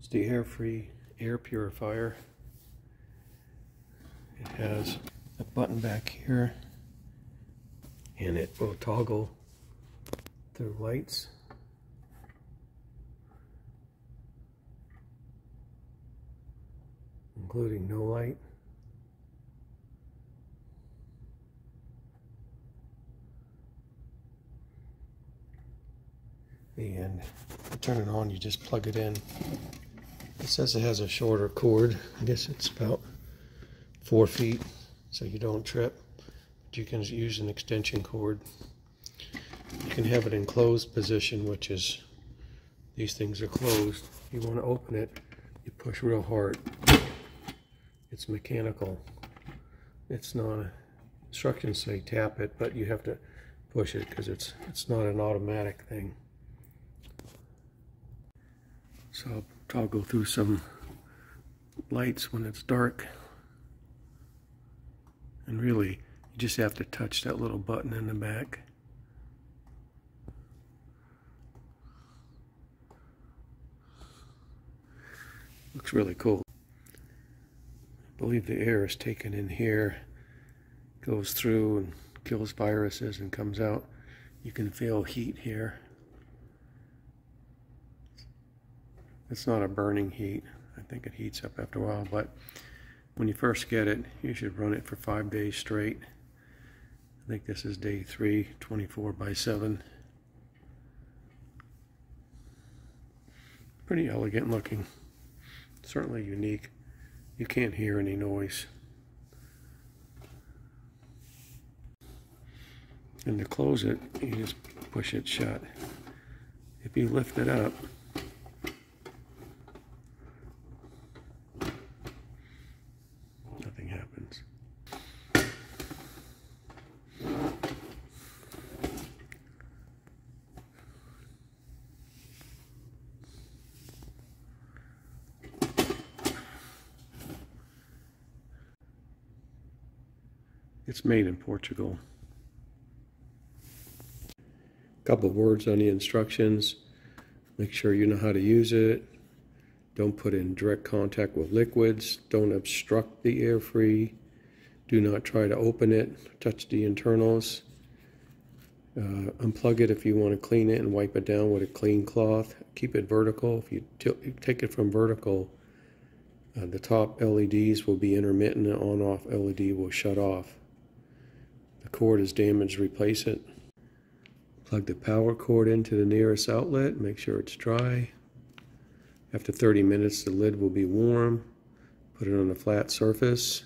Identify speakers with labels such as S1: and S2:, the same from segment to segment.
S1: It's the AirFree air purifier. It has a button back here and it will toggle through lights. Including no light. And to turn it on, you just plug it in. It says it has a shorter cord. I guess it's about 4 feet, so you don't trip. But you can use an extension cord. You can have it in closed position, which is, these things are closed. If you want to open it, you push real hard. It's mechanical. It's not, instructions say tap it, but you have to push it because it's not an automatic thing. So I'll toggle through some lights when it's dark. And really, you just have to touch that little button in the back. Looks really cool. I believe the air is taken in here, goes through and kills viruses and comes out. You can feel heat here. It's not a burning heat. I think it heats up after a while, but when you first get it, you should run it for 5 days straight. I think this is day 3, 24/7. Pretty elegant looking. Certainly unique. You can't hear any noise. And to close it, you just push it shut. If you lift it up, nothing happens. It's made in Portugal. A couple of words on the instructions. Make sure you know how to use it. Don't put it in direct contact with liquids. Don't obstruct the AirFree. Do not try to open it. Touch the internals. Unplug it if you want to clean it and wipe it down with a clean cloth. Keep it vertical. If you take it from vertical, the top LEDs will be intermittent and on-off LED will shut off. The cord is damaged, replace it. Plug the power cord into the nearest outlet, make sure it's dry. After 30 minutes, the lid will be warm. Put it on a flat surface.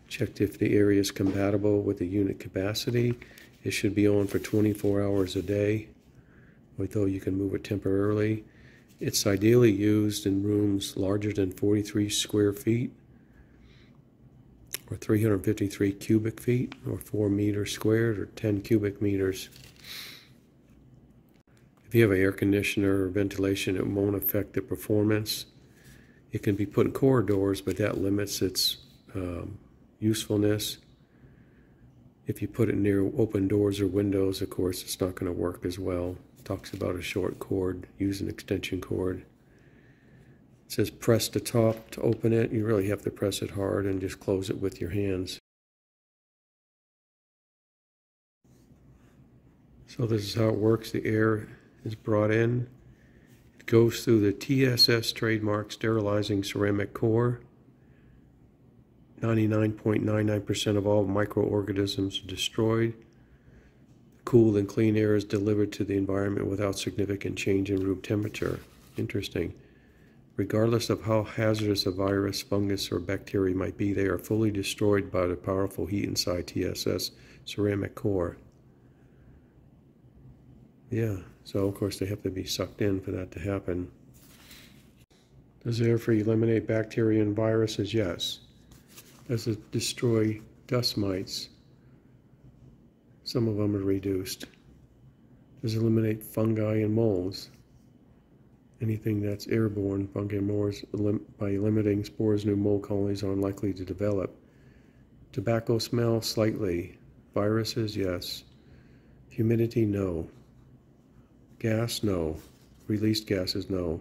S1: Check if the area is compatible with the unit capacity. It should be on for 24 hours a day, although you can move it temporarily. It's ideally used in rooms larger than 43 square feet, or 353 cubic feet, or 4 meters squared, or 10 cubic meters. If you have an air conditioner or ventilation, it won't affect the performance. It can be put in corridors, but that limits its usefulness. If you put it near open doors or windows, of course, it's not going to work as well. It talks about a short cord, use an extension cord. It says press the top to open it. You really have to press it hard and just close it with your hands. So this is how it works. The air is brought in. It goes through the TSS trademark sterilizing ceramic core. 99.99% of all microorganisms are destroyed. Cool and clean air is delivered to the environment without significant change in room temperature. Interesting. Regardless of how hazardous a virus, fungus, or bacteria might be, they are fully destroyed by the powerful heat inside TSS ceramic core. Yeah, so of course they have to be sucked in for that to happen. Does AirFree eliminate bacteria and viruses? Yes. Does it destroy dust mites? Some of them are reduced. Does it eliminate fungi and molds? Anything that's airborne, fungi and molds, by limiting spores, new mold colonies are unlikely to develop. Tobacco smell, slightly. Viruses, yes. Humidity, no. Gas, no. Released gases, no.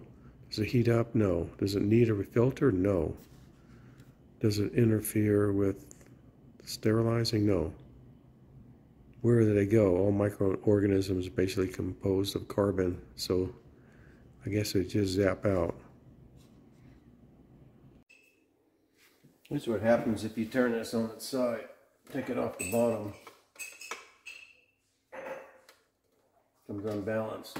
S1: Does it heat up? No. Does it need a refilter? No. Does it interfere with sterilizing? No. Where do they go? All microorganisms are basically composed of carbon, so I guess they just zap out. This is what happens if you turn this on its side. Take it off the bottom. Comes unbalanced.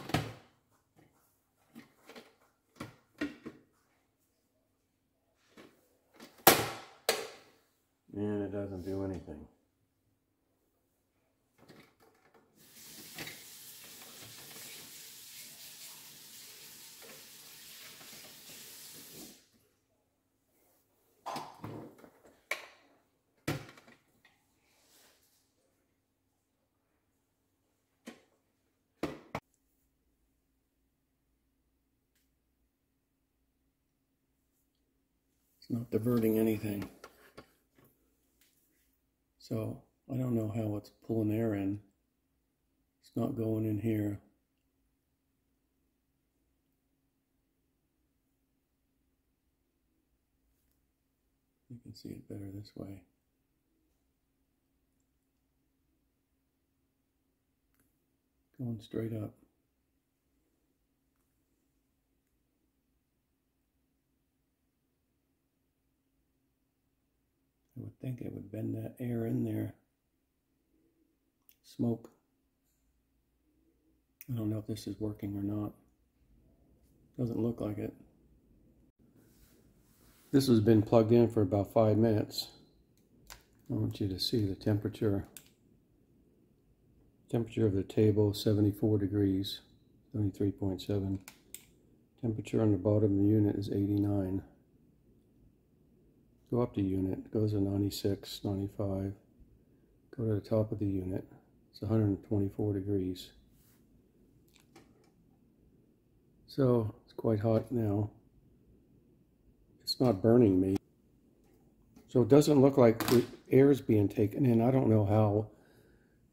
S1: And it doesn't do anything. It's not diverting anything. So I don't know how it's pulling air in. It's not going in here. You can see it better this way. Going straight up. I would think it would bend that air in there. Smoke. I don't know if this is working or not. Doesn't look like it. This has been plugged in for about 5 minutes. I want you to see the temperature. Temperature of the table, 74 degrees, 73.7. Temperature on the bottom of the unit is 89. Go up the unit, goes to 96, 95. Go to the top of the unit, it's 124 degrees. So it's quite hot now. It's not burning me. So it doesn't look like the air is being taken in. I don't know how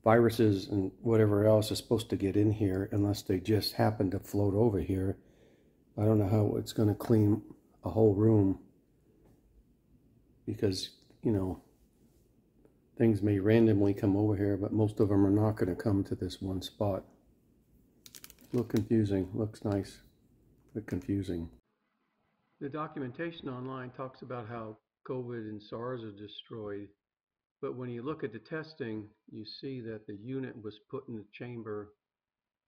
S1: viruses and whatever else is supposed to get in here unless they just happen to float over here. I don't know how it's going to clean a whole room because, you know, things may randomly come over here, but most of them are not going to come to this one spot. Look confusing. Looks nice, but confusing. The documentation online talks about how COVID and SARS are destroyed, but when you look at the testing, you see that the unit was put in the chamber.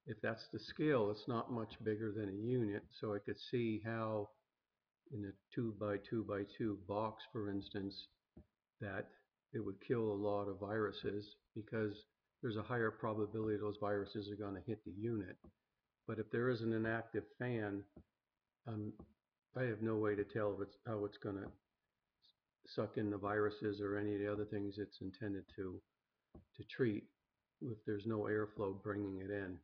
S1: If that's the scale, it's not much bigger than a unit, so I could see how in a 2 by 2 by 2 box, for instance, that it would kill a lot of viruses because there's a higher probability those viruses are going to hit the unit. But if there isn't an active fan, I have no way to tell if how it's going to suck in the viruses or any of the other things it's intended to treat if there's no airflow bringing it in.